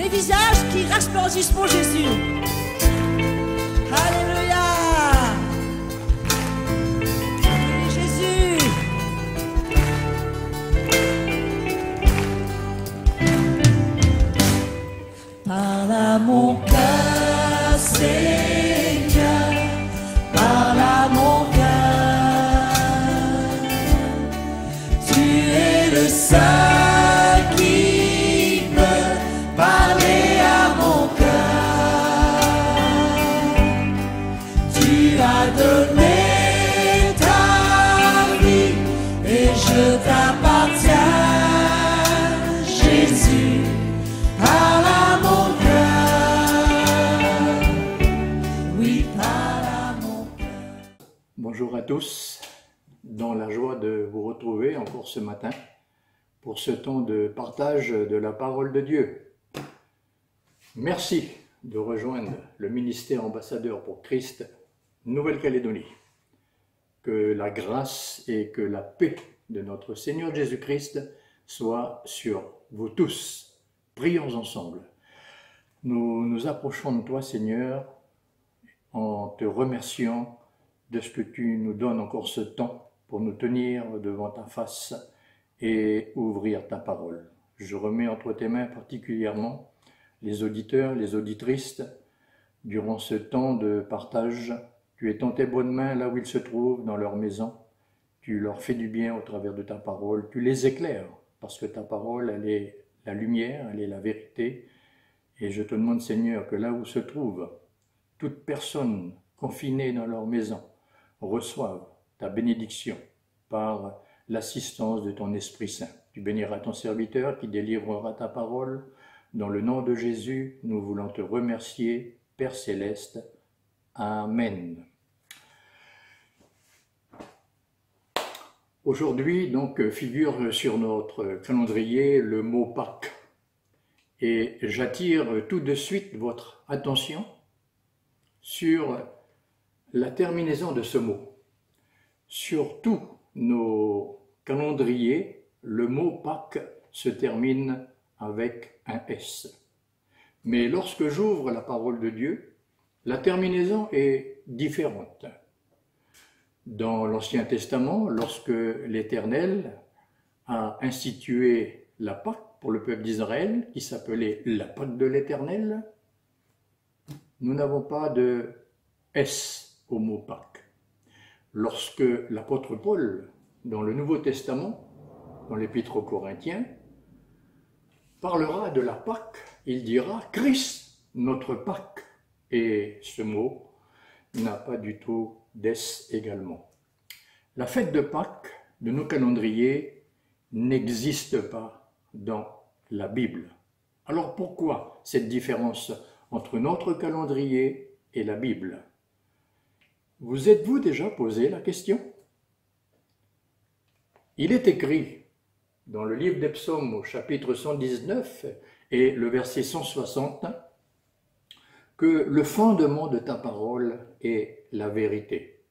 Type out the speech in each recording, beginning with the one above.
les visages qui resplendissent pour Jésus. Alléluia. Oui, Jésus. Parle à mon cœur, Seigneur, parle à mon cœur. Tu es le seul qui peut parler à mon cœur. Tu as donné ta vie et je t'appartiens, Jésus. Parle à mon cœur, oui, parle à mon cœur. Bonjour à tous, dans la joie de vous retrouver encore ce matin pour ce temps de partage de la parole de Dieu. Merci de rejoindre le ministère ambassadeur pour Christ Nouvelle-Calédonie. Que la grâce et que la paix de notre Seigneur Jésus-Christ soient sur vous tous. Prions ensemble. Nous nous approchons de toi, Seigneur, en te remerciant de ce que tu nous donnes encore ce temps pour nous tenir devant ta face et ouvrir ta parole. Je remets entre tes mains particulièrement les auditeurs, les auditrices, durant ce temps de partage. Tu es dans tes bonnes mains là où ils se trouvent, dans leur maison. Tu leur fais du bien au travers de ta parole. Tu les éclaires, parce que ta parole, elle est la lumière, elle est la vérité. Et je te demande, Seigneur, que là où se trouve toute personne confinée dans leur maison reçoive ta bénédiction par l'assistance de ton Esprit Saint. Tu béniras ton serviteur qui délivrera ta parole. Dans le nom de Jésus, nous voulons te remercier, Père Céleste. Amen. Aujourd'hui, donc, figure sur notre calendrier le mot Pâques. Et j'attire tout de suite votre attention sur la terminaison de ce mot. Sur tous nos calendriers, le mot Pâques se termine avec un S. Mais lorsque j'ouvre la parole de Dieu, la terminaison est différente. Dans l'Ancien Testament, lorsque l'Éternel a institué la Pâque pour le peuple d'Israël, qui s'appelait la Pâque de l'Éternel, nous n'avons pas de S au mot Pâques. Lorsque l'apôtre Paul, dans le Nouveau Testament, dans l'Épître aux Corinthiens, parlera de la Pâque, il dira « Christ, notre Pâque ». Et ce mot n'a pas du tout d'S également. La fête de Pâques de nos calendriers n'existe pas dans la Bible. Alors pourquoi cette différence entre notre calendrier et la Bible? Vous êtes-vous déjà posé la question? Il est écrit dans le livre des Psaumes au chapitre 119 et le verset 160 que le fondement de ta parole est la vérité.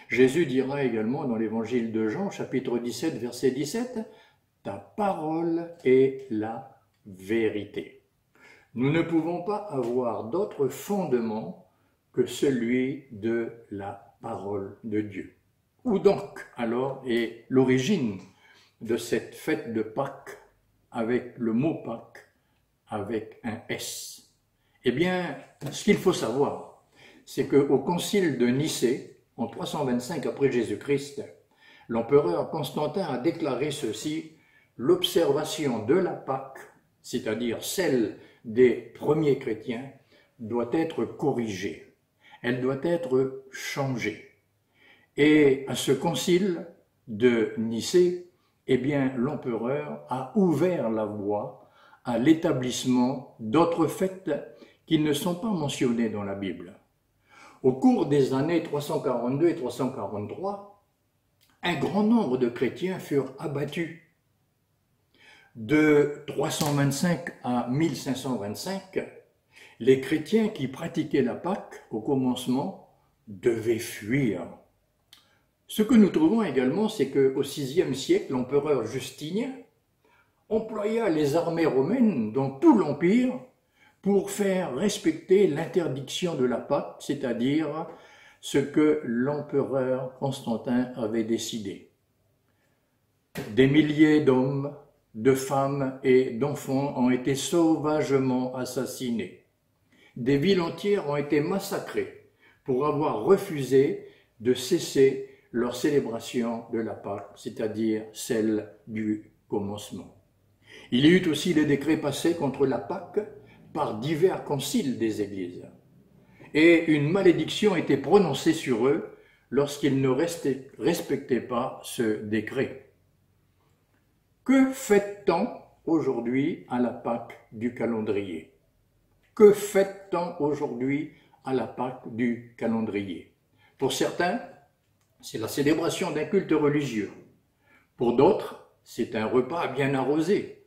Jésus dira également dans l'évangile de Jean, chapitre 17, verset 17, « Ta parole est la vérité ». Nous ne pouvons pas avoir d'autre fondement que celui de la parole de Dieu. Où donc alors est l'origine de cette fête de Pâques avec le mot Pâques avec un S? Eh bien, ce qu'il faut savoir, c'est qu'au concile de Nicée, en 325 après Jésus-Christ, l'empereur Constantin a déclaré ceci: l'observation de la Pâque, c'est-à-dire celle des premiers chrétiens, doit être corrigée, elle doit être changée. Et à ce concile de Nicée, eh bien, l'empereur a ouvert la voie à l'établissement d'autres fêtes qui ne sont pas mentionnées dans la Bible. Au cours des années 342 et 343, un grand nombre de chrétiens furent abattus. De 325 à 1525, les chrétiens qui pratiquaient la Pâque au commencement devaient fuir. Ce que nous trouvons également, c'est qu'au VIe siècle, l'empereur Justinien employa les armées romaines dans tout l'Empire pour faire respecter l'interdiction de la Pâque, c'est-à-dire ce que l'empereur Constantin avait décidé. Des milliers d'hommes, de femmes et d'enfants ont été sauvagement assassinés. Des villes entières ont été massacrées pour avoir refusé de cesser leur célébration de la Pâque, c'est-à-dire celle du commencement. Il y eut aussi des décrets passés contre la Pâque par divers conciles des églises. Et une malédiction était prononcée sur eux lorsqu'ils ne respectaient pas ce décret. Que fait-on aujourd'hui à la Pâque du calendrier? Que fait-on aujourd'hui à la Pâque du calendrier? Pour certains, c'est la célébration d'un culte religieux. Pour d'autres, c'est un repas bien arrosé.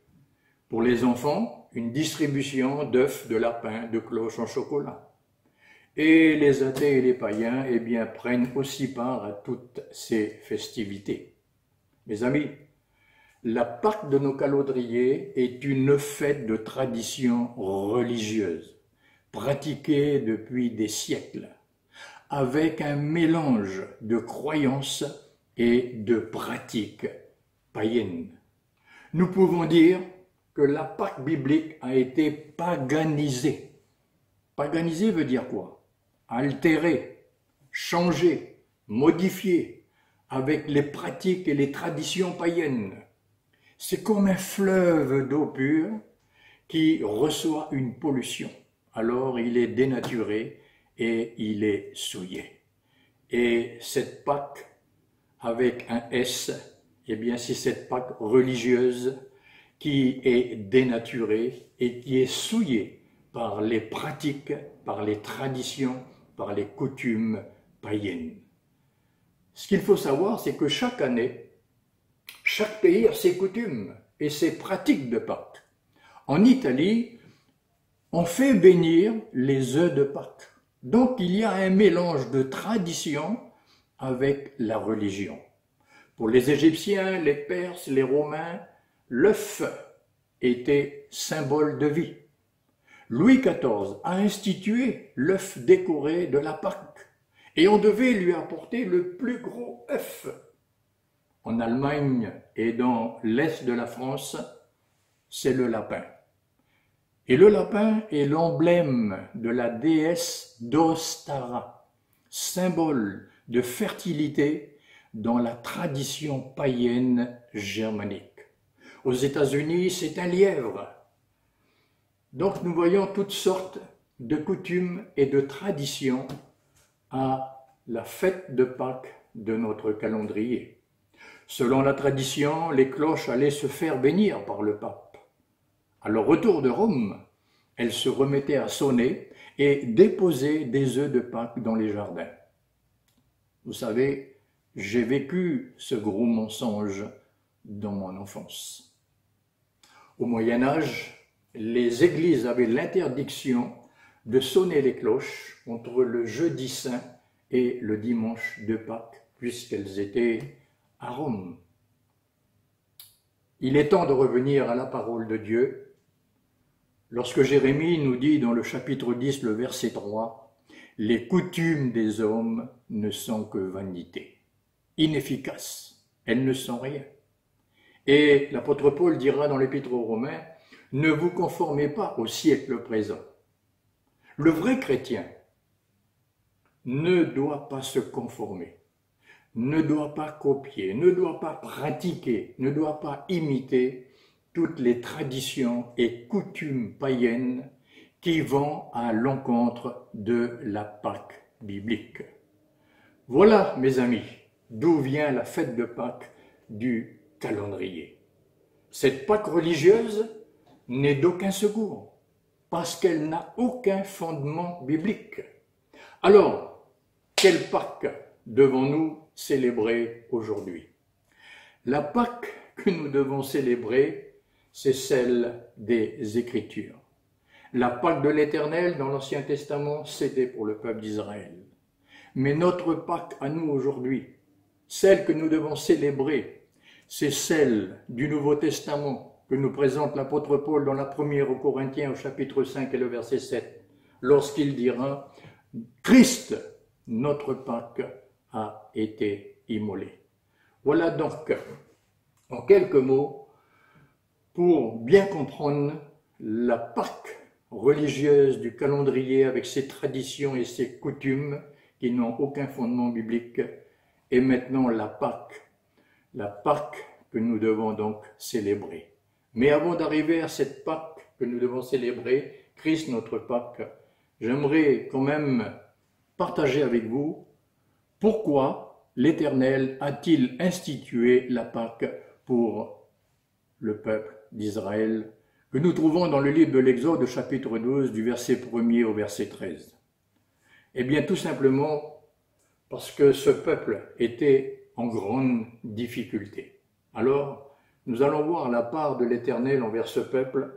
Pour les enfants, une distribution d'œufs, de lapins, de cloches en chocolat. Et les athées et les païens, prennent aussi part à toutes ces festivités. Mes amis, la Pâque de nos calendriers est une fête de tradition religieuse, pratiquée depuis des siècles, avec un mélange de croyances et de pratiques païennes. Nous pouvons dire que la Pâque biblique a été paganisée. Paganisée veut dire quoi? Altérée, changée, modifiée, avec les pratiques et les traditions païennes. C'est comme un fleuve d'eau pure qui reçoit une pollution. Alors il est dénaturé et il est souillé. Et cette Pâque, avec un S, c'est cette Pâque religieuse qui est dénaturée et qui est souillée par les pratiques, par les traditions, par les coutumes païennes. Ce qu'il faut savoir, c'est que chaque année, chaque pays a ses coutumes et ses pratiques de Pâques. En Italie, on fait bénir les œufs de Pâques. Donc il y a un mélange de tradition avec la religion. Pour les Égyptiens, les Perses, les Romains, l'œuf était symbole de vie. Louis XIV a institué l'œuf décoré de la Pâque et on devait lui apporter le plus gros œuf. En Allemagne et dans l'est de la France, c'est le lapin. Et le lapin est l'emblème de la déesse d'Ostara, symbole de fertilité dans la tradition païenne germanique. Aux États-Unis, c'est un lièvre. Donc nous voyons toutes sortes de coutumes et de traditions à la fête de Pâques de notre calendrier. Selon la tradition, les cloches allaient se faire bénir par le pape. À leur retour de Rome, elles se remettaient à sonner et déposer des œufs de Pâques dans les jardins. Vous savez, j'ai vécu ce gros mensonge dans mon enfance. Au Moyen-Âge, les églises avaient l'interdiction de sonner les cloches entre le jeudi saint et le dimanche de Pâques, puisqu'elles étaient à Rome. Il est temps de revenir à la parole de Dieu. Lorsque Jérémie nous dit dans le chapitre 10, le verset 3, « Les coutumes des hommes ne sont que vanité, inefficaces, elles ne sont rien. » Et l'apôtre Paul dira dans l'épître aux Romains, « Ne vous conformez pas au siècle présent. » Le vrai chrétien ne doit pas se conformer, ne doit pas copier, ne doit pas pratiquer, ne doit pas imiter toutes les traditions et coutumes païennes qui vont à l'encontre de la Pâque biblique. Voilà, mes amis, d'où vient la fête de Pâques du calendrier. Cette Pâque religieuse n'est d'aucun secours, parce qu'elle n'a aucun fondement biblique. Alors, quelle Pâque devons-nous célébrer aujourd'hui? La Pâque que nous devons célébrer, c'est celle des Écritures. La Pâque de l'Éternel dans l'Ancien Testament, c'était pour le peuple d'Israël. Mais notre Pâque à nous aujourd'hui, celle que nous devons célébrer, c'est celle du Nouveau Testament, que nous présente l'apôtre Paul dans la première aux Corinthiens au chapitre 5 et le verset 7, lorsqu'il dira « Christ, notre Pâque, a été immolé ». Voilà donc, en quelques mots, pour bien comprendre la Pâque religieuse du calendrier avec ses traditions et ses coutumes qui n'ont aucun fondement biblique, et maintenant la Pâque que nous devons donc célébrer. Mais avant d'arriver à cette Pâque que nous devons célébrer, Christ notre Pâque, j'aimerais quand même partager avec vous pourquoi l'Éternel a-t-il institué la Pâque pour le peuple d'Israël, que nous trouvons dans le livre de l'Exode, chapitre 12, du verset 1er au verset 13. Eh bien, tout simplement parce que ce peuple était en grande difficulté. Alors, nous allons voir la part de l'Éternel envers ce peuple,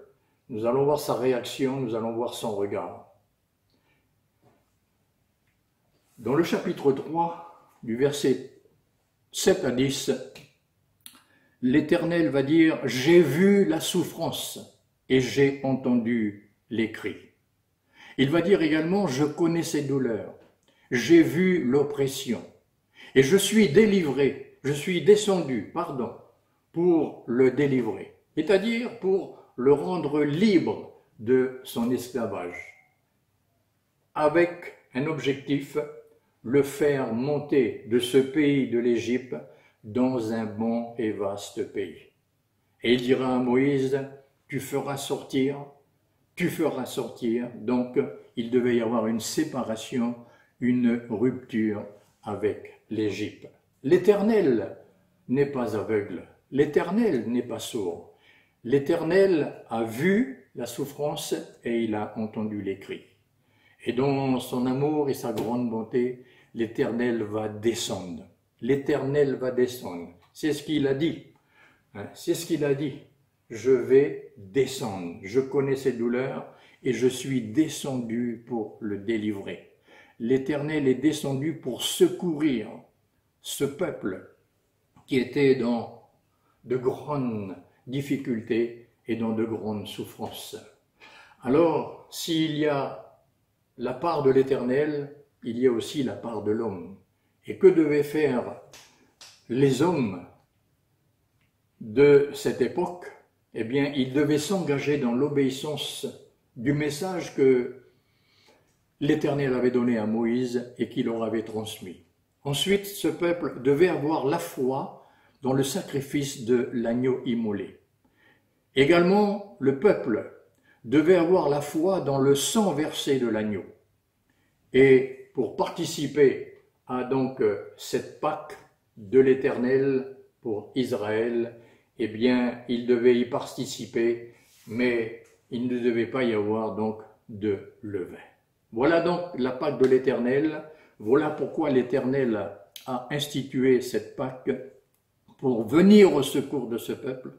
nous allons voir sa réaction, nous allons voir son regard. Dans le chapitre 3, du verset 7 à 10, l'Éternel va dire « J'ai vu la souffrance et j'ai entendu les cris ». Il va dire également « Je connais ses douleurs, j'ai vu l'oppression et je suis descendu, pour le délivrer », c'est-à-dire pour le rendre libre de son esclavage, avec un objectif, le faire monter de ce pays de l'Égypte dans un bon et vaste pays. Et il dira à Moïse, tu feras sortir. Donc, il devait y avoir une séparation, une rupture avec l'Égypte. L'Éternel n'est pas aveugle, l'Éternel n'est pas sourd. L'Éternel a vu la souffrance et il a entendu les cris. Et dans son amour et sa grande bonté, l'Éternel va descendre. L'Éternel va descendre. C'est ce qu'il a dit. C'est ce qu'il a dit. Je vais descendre. Je connais ses douleurs et je suis descendu pour le délivrer. L'Éternel est descendu pour secourir ce peuple qui était dans de grandes difficultés et dans de grandes souffrances. Alors, s'il y a la part de l'Éternel, il y a aussi la part de l'homme. Et que devaient faire les hommes de cette époque? Eh bien, ils devaient s'engager dans l'obéissance du message que l'Éternel avait donné à Moïse et qu'il leur avait transmis. Ensuite, ce peuple devait avoir la foi dans le sacrifice de l'agneau immolé. Également, le peuple devait avoir la foi dans le sang versé de l'agneau. Et pour participer à donc cette Pâque de l'Éternel pour Israël, eh bien, il devait y participer, mais il ne devait pas y avoir donc de levain. Voilà donc la Pâque de l'Éternel. Voilà pourquoi l'Éternel a institué cette Pâque pour venir au secours de ce peuple,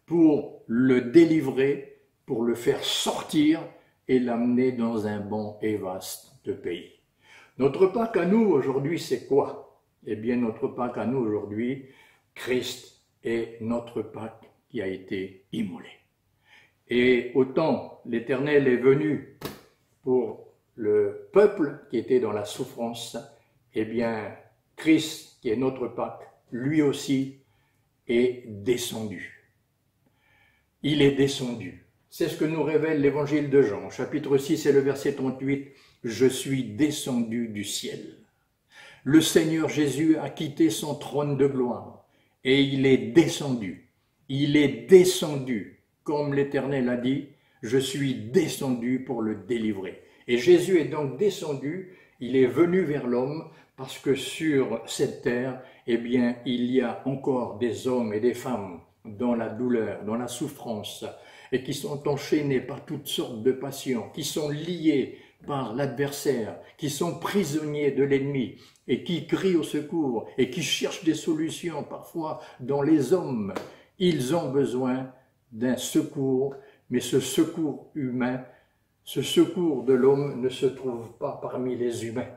pour le délivrer, pour le faire sortir et l'amener dans un bon et vaste pays. Notre Pâque à nous aujourd'hui, c'est quoi? Eh bien, notre Pâque à nous aujourd'hui, Christ est notre Pâque qui a été immolé. Et autant l'Éternel est venu pour le peuple qui était dans la souffrance, eh bien, Christ, qui est notre Pâque, lui aussi est descendu. Il est descendu. C'est ce que nous révèle l'évangile de Jean, chapitre 6 et le verset 38. « Je suis descendu du ciel ». Le Seigneur Jésus a quitté son trône de gloire et il est descendu. Il est descendu, comme l'Éternel a dit, « Je suis descendu pour le délivrer ». Et Jésus est donc descendu, il est venu vers l'homme parce que sur cette terre, eh bien, il y a encore des hommes et des femmes dans la douleur, dans la souffrance, et qui sont enchaînés par toutes sortes de passions, qui sont liés par l'adversaire, qui sont prisonniers de l'ennemi, et qui crient au secours, et qui cherchent des solutions parfois dans les hommes. Ils ont besoin d'un secours, mais ce secours humain, ce secours de l'homme ne se trouve pas parmi les humains.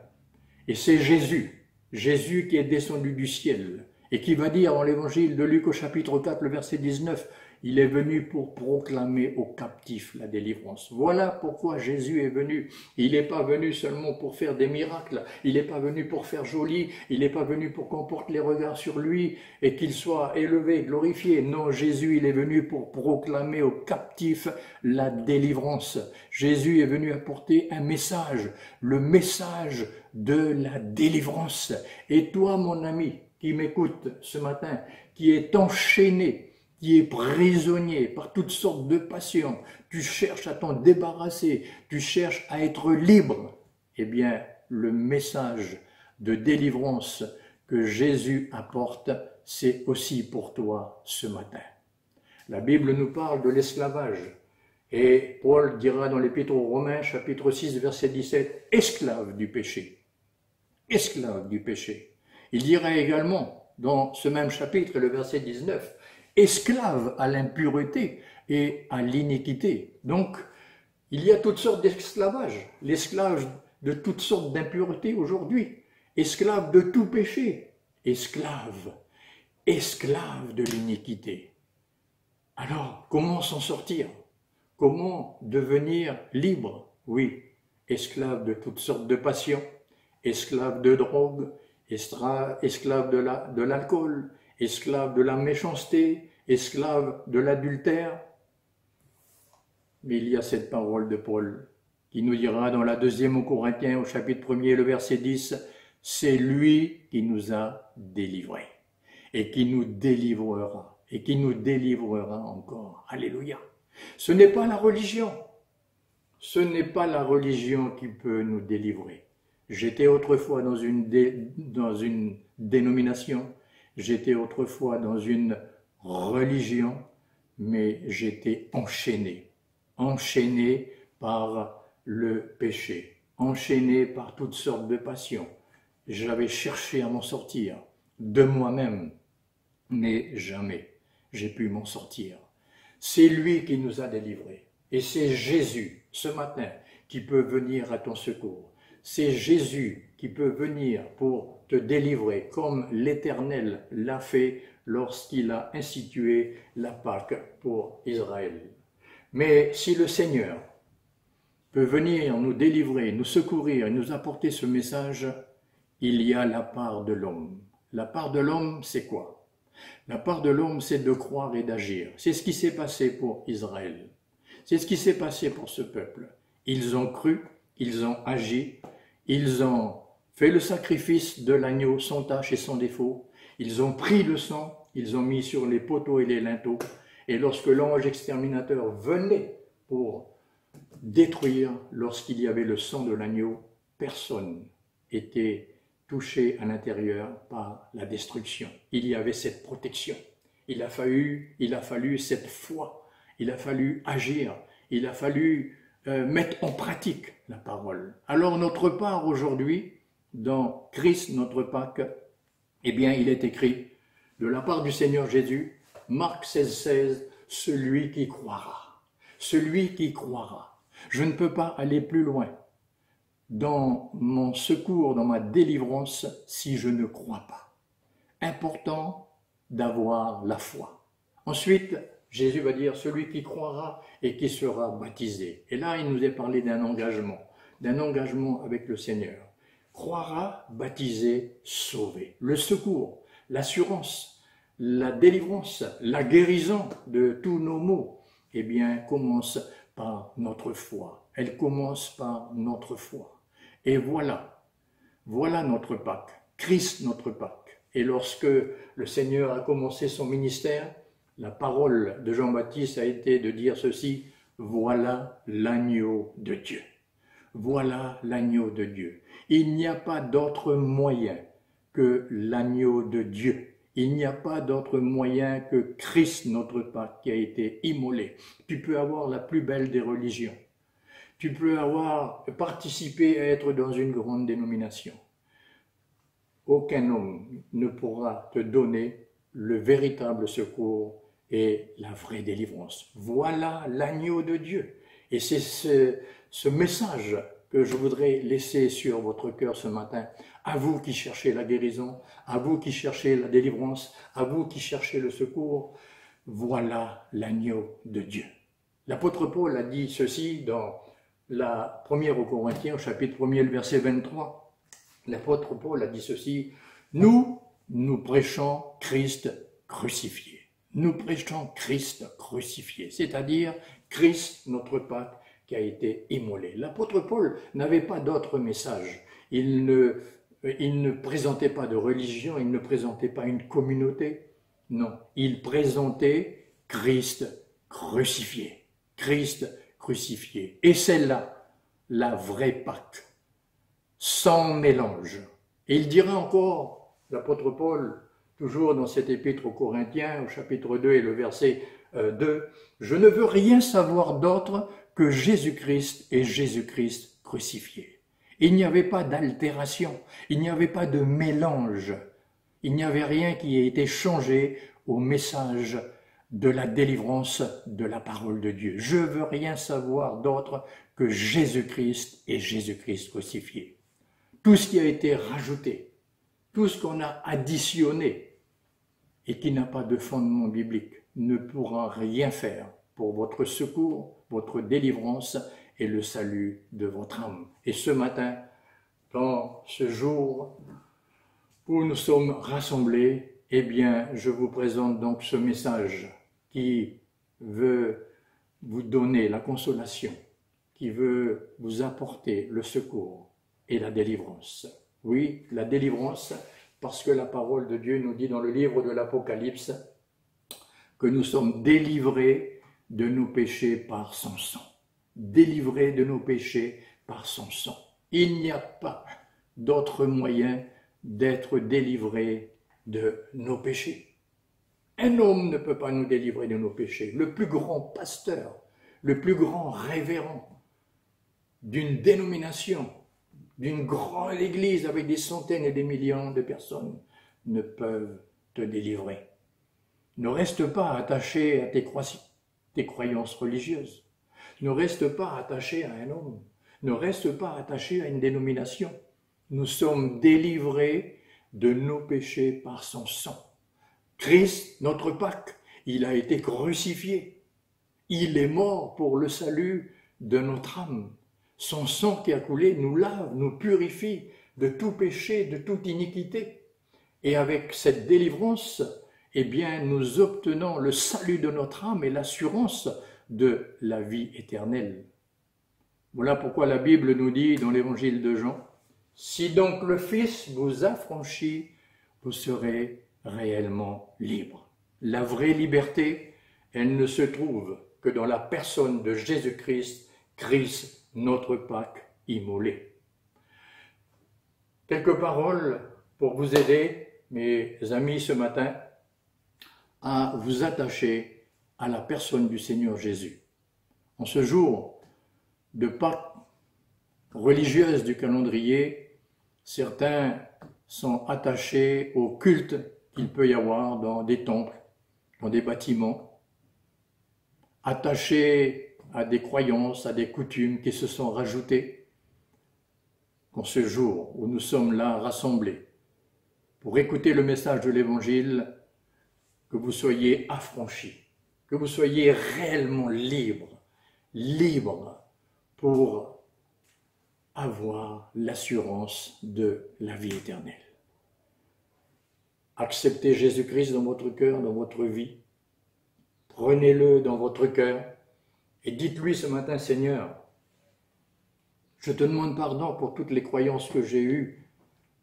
Et c'est Jésus, Jésus qui est descendu du ciel, et qui va dire dans l'évangile de Luc au chapitre 4, le verset 19, « Il est venu pour proclamer aux captifs la délivrance. Voilà pourquoi Jésus est venu. Il n'est pas venu seulement pour faire des miracles. Il n'est pas venu pour faire joli. Il n'est pas venu pour qu'on porte les regards sur lui et qu'il soit élevé, glorifié. Non, Jésus, il est venu pour proclamer aux captifs la délivrance. Jésus est venu apporter un message, le message de la délivrance. Et toi, mon ami, qui m'écoute ce matin, qui est enchaîné, qui est prisonnier par toutes sortes de passions, tu cherches à t'en débarrasser, tu cherches à être libre, eh bien, le message de délivrance que Jésus apporte, c'est aussi pour toi ce matin. La Bible nous parle de l'esclavage, et Paul dira dans l'Épître aux Romains, chapitre 6, verset 17, « Esclave du péché ». Esclave du péché. Il dira également, dans ce même chapitre, le verset 19, esclave à l'impureté et à l'iniquité. Donc, il y a toutes sortes d'esclavages. L'esclave de toutes sortes d'impuretés aujourd'hui. Esclave de tout péché. Esclave. Esclave de l'iniquité. Alors, comment s'en sortir? Comment devenir libre? Oui, esclave de toutes sortes de passions, esclave de drogue, esclave de l'alcool, esclave de la méchanceté, esclave de l'adultère. Mais il y a cette parole de Paul qui nous dira dans la 2e aux Corinthiens au chapitre 1er, le verset 10, « C'est lui qui nous a délivrés et qui nous délivrera et qui nous délivrera encore. » Alléluia. Ce n'est pas la religion. Ce n'est pas la religion qui peut nous délivrer. J'étais autrefois dans une dénomination, j'étais autrefois dans une religion, mais j'étais enchaîné par le péché, enchaîné par toutes sortes de passions. J'avais cherché à m'en sortir de moi-même, mais jamais j'ai pu m'en sortir. C'est lui qui nous a délivrés, et c'est Jésus, ce matin, qui peut venir à ton secours. C'est Jésus qui peut venir pour te délivrer, comme l'Éternel l'a fait lorsqu'il a institué la Pâque pour Israël. Mais si le Seigneur peut venir nous délivrer, nous secourir et nous apporter ce message, il y a la part de l'homme. La part de l'homme, c'est quoi? La part de l'homme, c'est de croire et d'agir. C'est ce qui s'est passé pour Israël. C'est ce qui s'est passé pour ce peuple. Ils ont cru, ils ont agi, ils ont fait le sacrifice de l'agneau sans tache et sans défaut. Ils ont pris le sang, ils ont mis sur les poteaux et les linteaux. Et lorsque l'ange exterminateur venait pour détruire, lorsqu'il y avait le sang de l'agneau, personne était touché à l'intérieur par la destruction. Il y avait cette protection. Il a fallu cette foi. Il a fallu agir. Il a fallu mettre en pratique la parole. Alors notre part aujourd'hui, dans Christ, notre Pâque, eh bien il est écrit de la part du Seigneur Jésus, Marc 16,16, celui qui croira. Celui qui croira. Je ne peux pas aller plus loin dans mon secours, dans ma délivrance, si je ne crois pas. Important d'avoir la foi. Ensuite, Jésus va dire celui qui croira et qui sera baptisé. Et là, il nous est parlé d'un engagement avec le Seigneur. Croira, baptisé, sauvé. Le secours, l'assurance, la délivrance, la guérison de tous nos maux, eh bien, commence par notre foi. Elle commence par notre foi. Et voilà notre Pâque, Christ notre Pâque. Et lorsque le Seigneur a commencé son ministère, la parole de Jean-Baptiste a été de dire ceci, voilà l'agneau de Dieu. Voilà l'agneau de Dieu. Il n'y a pas d'autre moyen que l'agneau de Dieu. Il n'y a pas d'autre moyen que Christ, notre Pâque, qui a été immolé. Tu peux avoir la plus belle des religions. Tu peux avoir participé à être dans une grande dénomination. Aucun homme ne pourra te donner le véritable secours et la vraie délivrance. Voilà l'agneau de Dieu. Et c'est ce message que je voudrais laisser sur votre cœur ce matin. À vous qui cherchez la guérison, à vous qui cherchez la délivrance, à vous qui cherchez le secours, voilà l'agneau de Dieu. L'apôtre Paul a dit ceci dans la première aux Corinthiens, au chapitre 1er, le verset 23. L'apôtre Paul a dit ceci, nous prêchons Christ crucifié. Nous prêchons Christ crucifié, c'est-à-dire Christ, notre Pâque, qui a été immolé. L'apôtre Paul n'avait pas d'autre message. Il ne présentait pas de religion, il ne présentait pas une communauté. Non, il présentait Christ crucifié. Christ crucifié. Et c'est là la vraie Pâque, sans mélange. Et il dira encore, l'apôtre Paul, toujours dans cette épître aux Corinthiens, au chapitre 2 et le verset 2, « Je ne veux rien savoir d'autre que Jésus-Christ et Jésus-Christ crucifié. » Il n'y avait pas d'altération, il n'y avait pas de mélange, il n'y avait rien qui ait été changé au message de la délivrance de la parole de Dieu. Je ne veux rien savoir d'autre que Jésus-Christ et Jésus-Christ crucifié. Tout ce qui a été rajouté, tout ce qu'on a additionné et qui n'a pas de fondement biblique ne pourra rien faire pour votre secours, votre délivrance et le salut de votre âme. Et ce matin, dans ce jour où nous sommes rassemblés, eh bien, je vous présente donc ce message qui veut vous donner la consolation, qui veut vous apporter le secours et la délivrance. Oui, la délivrance, parce que la parole de Dieu nous dit dans le livre de l'Apocalypse que nous sommes délivrés de nos péchés par son sang. Délivrés de nos péchés par son sang. Il n'y a pas d'autre moyen d'être délivrés de nos péchés. Un homme ne peut pas nous délivrer de nos péchés. Le plus grand pasteur, le plus grand révérend d'une dénomination, d'une grande église avec des centaines et des millions de personnes ne peuvent te délivrer. Ne reste pas attaché à tes croyances religieuses. Ne reste pas attaché à un homme. Ne reste pas attaché à une dénomination. Nous sommes délivrés de nos péchés par son sang. Christ, notre Pâque, il a été crucifié. Il est mort pour le salut de notre âme. Son sang qui a coulé nous lave, nous purifie de tout péché, de toute iniquité. Et avec cette délivrance, eh bien, nous obtenons le salut de notre âme et l'assurance de la vie éternelle. Voilà pourquoi la Bible nous dit dans l'évangile de Jean, « Si donc le Fils vous affranchit, vous serez réellement libre. » La vraie liberté, elle ne se trouve que dans la personne de Jésus-Christ, Christ, notre Pâque immolé. Quelques paroles pour vous aider, mes amis, ce matin, à vous attacher à la personne du Seigneur Jésus. En ce jour de Pâques religieuse du calendrier, certains sont attachés au culte qu'il peut y avoir dans des temples, dans des bâtiments, attachés à des croyances, à des coutumes qui se sont rajoutées. En ce jour où nous sommes là rassemblés pour écouter le message de l'Évangile, que vous soyez affranchis, que vous soyez réellement libres pour avoir l'assurance de la vie éternelle. Acceptez Jésus-Christ dans votre cœur, dans votre vie. Prenez-le dans votre cœur et dites-lui ce matin, Seigneur, je te demande pardon pour toutes les croyances que j'ai eues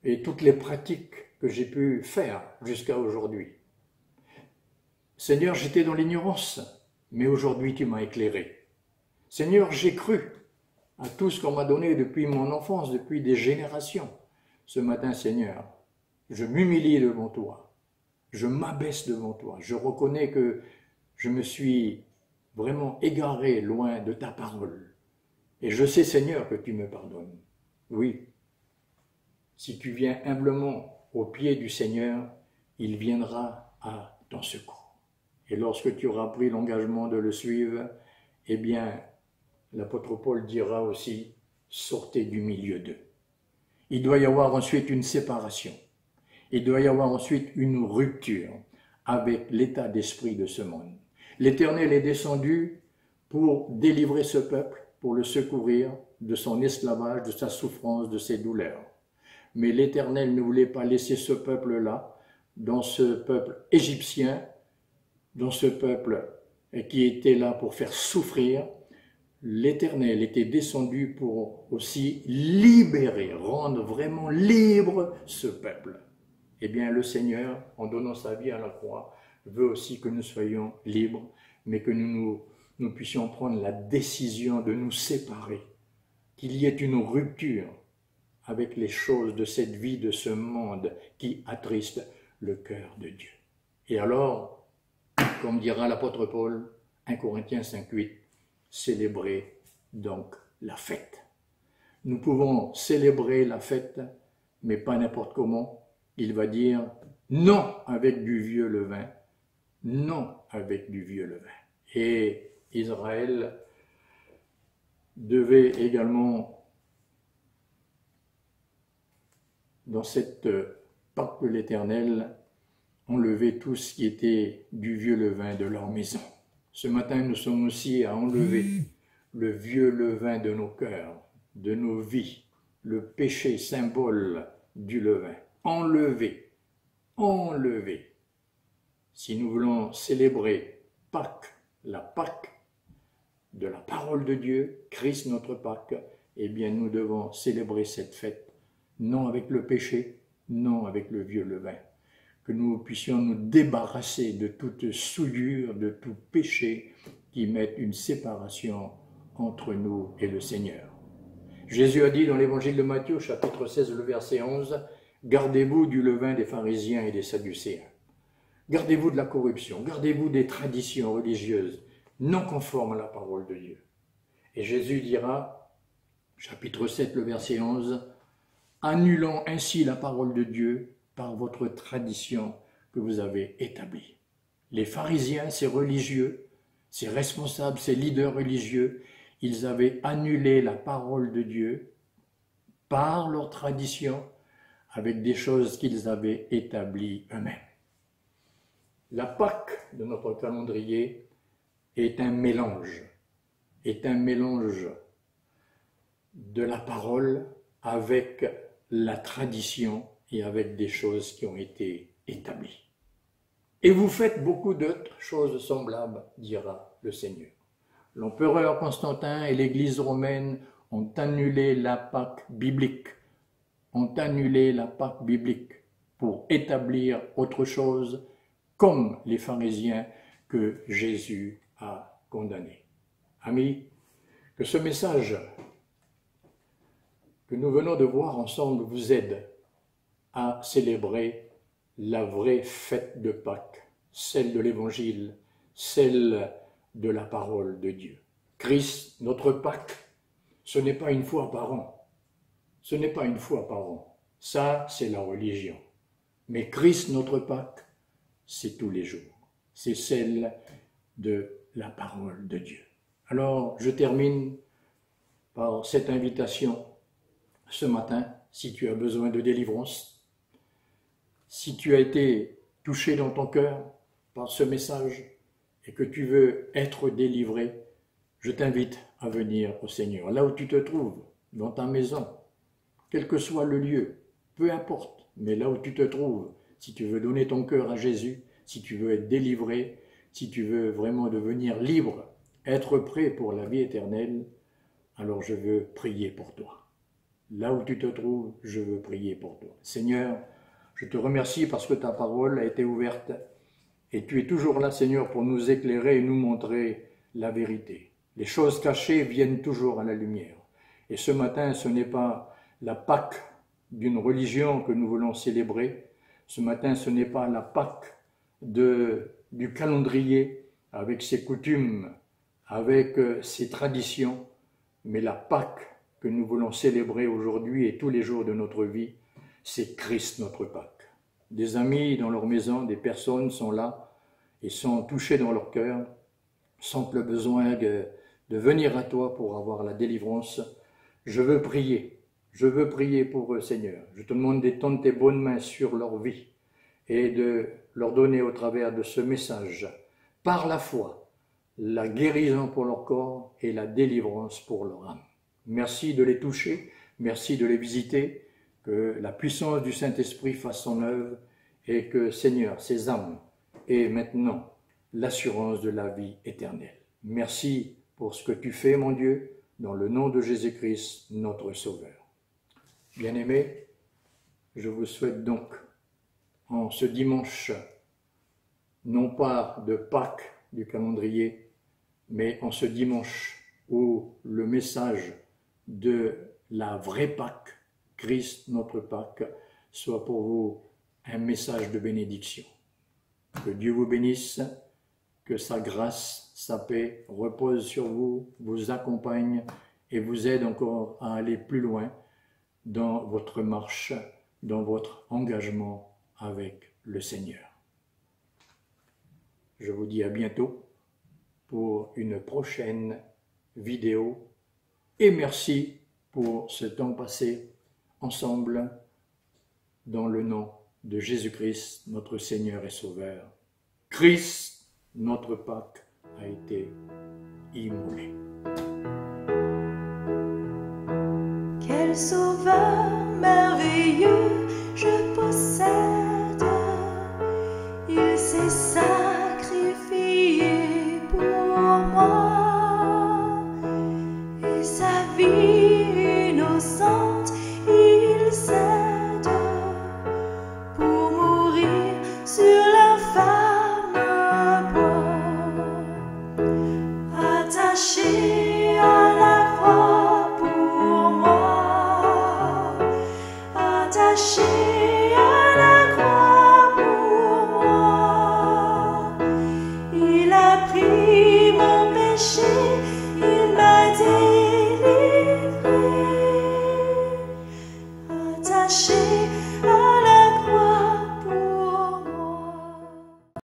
et toutes les pratiques que j'ai pu faire jusqu'à aujourd'hui. Seigneur, j'étais dans l'ignorance, mais aujourd'hui tu m'as éclairé. Seigneur, j'ai cru à tout ce qu'on m'a donné depuis mon enfance, depuis des générations. Ce matin, Seigneur, je m'humilie devant toi, je m'abaisse devant toi, je reconnais que je me suis vraiment égaré loin de ta parole. Et je sais, Seigneur, que tu me pardonnes. Oui, si tu viens humblement au pied du Seigneur, il viendra à ton secours. Et lorsque tu auras pris l'engagement de le suivre, eh bien, l'apôtre Paul dira aussi, sortez du milieu d'eux. Il doit y avoir ensuite une séparation. Il doit y avoir ensuite une rupture avec l'état d'esprit de ce monde. L'Éternel est descendu pour délivrer ce peuple, pour le secourir de son esclavage, de sa souffrance, de ses douleurs. Mais l'Éternel ne voulait pas laisser ce peuple-là, dans ce peuple égyptien, dans ce peuple qui était là pour faire souffrir. L'Éternel était descendu pour aussi libérer, rendre vraiment libre ce peuple. Eh bien, le Seigneur, en donnant sa vie à la croix, veut aussi que nous soyons libres, mais que nous puissions prendre la décision de nous séparer, qu'il y ait une rupture avec les choses de cette vie, de ce monde qui attristent le cœur de Dieu. Et alors, comme dira l'apôtre Paul, 1 Corinthiens 5,8, célébrer donc la fête. Nous pouvons célébrer la fête, mais pas n'importe comment. Il va dire non avec du vieux levain, non avec du vieux levain. Et Israël devait également, dans cette Pâque de l'Éternel, enlever tout ce qui était du vieux levain de leur maison. Ce matin, nous sommes aussi à enlever le vieux levain de nos cœurs, de nos vies, le péché symbole du levain. Enlever, enlever. Si nous voulons célébrer Pâques, la Pâque de la parole de Dieu, Christ notre Pâque, eh bien nous devons célébrer cette fête, non avec le péché, non avec le vieux levain. Que nous puissions nous débarrasser de toute souillure, de tout péché qui mette une séparation entre nous et le Seigneur. Jésus a dit dans l'évangile de Matthieu, chapitre 16, le verset 11, « Gardez-vous du levain des pharisiens et des sadducéens. Gardez-vous de la corruption, gardez-vous des traditions religieuses non conformes à la parole de Dieu. » Et Jésus dira, chapitre 7, le verset 11, « Annulons ainsi la parole de Dieu par votre tradition que vous avez établie. » Les pharisiens, ces religieux, ces responsables, ces leaders religieux, ils avaient annulé la parole de Dieu par leur tradition avec des choses qu'ils avaient établies eux-mêmes. La Pâque de notre calendrier est un mélange de la parole avec la tradition et avec des choses qui ont été établies. Et vous faites beaucoup d'autres choses semblables, dira le Seigneur. L'empereur Constantin et l'Église romaine ont annulé la Pâque biblique, pour établir autre chose, comme les pharisiens que Jésus a condamnés. Amis, que ce message que nous venons de voir ensemble vous aide à célébrer la vraie fête de Pâques, celle de l'Évangile, celle de la parole de Dieu. Christ, notre Pâques, ce n'est pas une fois par an. Ce n'est pas une fois par an. Ça, c'est la religion. Mais Christ, notre Pâques, c'est tous les jours. C'est celle de la parole de Dieu. Alors, je termine par cette invitation ce matin, si tu as besoin de délivrance, si tu as été touché dans ton cœur par ce message et que tu veux être délivré, je t'invite à venir au Seigneur. Là où tu te trouves, dans ta maison, quel que soit le lieu, peu importe, mais là où tu te trouves, si tu veux donner ton cœur à Jésus, si tu veux être délivré, si tu veux vraiment devenir libre, être prêt pour la vie éternelle, alors je veux prier pour toi. Là où tu te trouves, je veux prier pour toi. Seigneur, je te remercie parce que ta parole a été ouverte et tu es toujours là, Seigneur, pour nous éclairer et nous montrer la vérité. Les choses cachées viennent toujours à la lumière. Et ce matin, ce n'est pas la Pâque d'une religion que nous voulons célébrer. Ce matin, ce n'est pas la Pâque du calendrier avec ses coutumes, avec ses traditions, mais la Pâque que nous voulons célébrer aujourd'hui et tous les jours de notre vie, c'est Christ notre Pâque. Des amis dans leur maison, des personnes sont là et sont touchées dans leur cœur, simple besoin de venir à toi pour avoir la délivrance. Je veux prier pour eux, Seigneur. Je te demande d'étendre tes bonnes mains sur leur vie et de leur donner au travers de ce message, par la foi, la guérison pour leur corps et la délivrance pour leur âme. Merci de les toucher, merci de les visiter, que la puissance du Saint-Esprit fasse son œuvre et que, Seigneur, ces âmes aient maintenant l'assurance de la vie éternelle. Merci pour ce que tu fais, mon Dieu, dans le nom de Jésus-Christ, notre Sauveur. Bien-aimés, je vous souhaite donc, en ce dimanche, non pas de Pâques du calendrier, mais en ce dimanche où le message de la vraie Pâque, Christ notre Pâque, soit pour vous un message de bénédiction. Que Dieu vous bénisse, que sa grâce, sa paix repose sur vous, vous accompagne et vous aide encore à aller plus loin dans votre marche, dans votre engagement avec le Seigneur. Je vous dis à bientôt pour une prochaine vidéo et merci pour ce temps passé ensemble dans le nom de Jésus-Christ, notre Seigneur et Sauveur. Christ, notre Pâque, a été immolé. Quel sauveur merveilleux je possède, il s'est sacrifié pour moi, et sa vie innocente il cède pour mourir sur l'infâme bois, attaché à la croix pour moi, attaché à la croix pour moi. Il a pris mon péché, il m'a délivré, attaché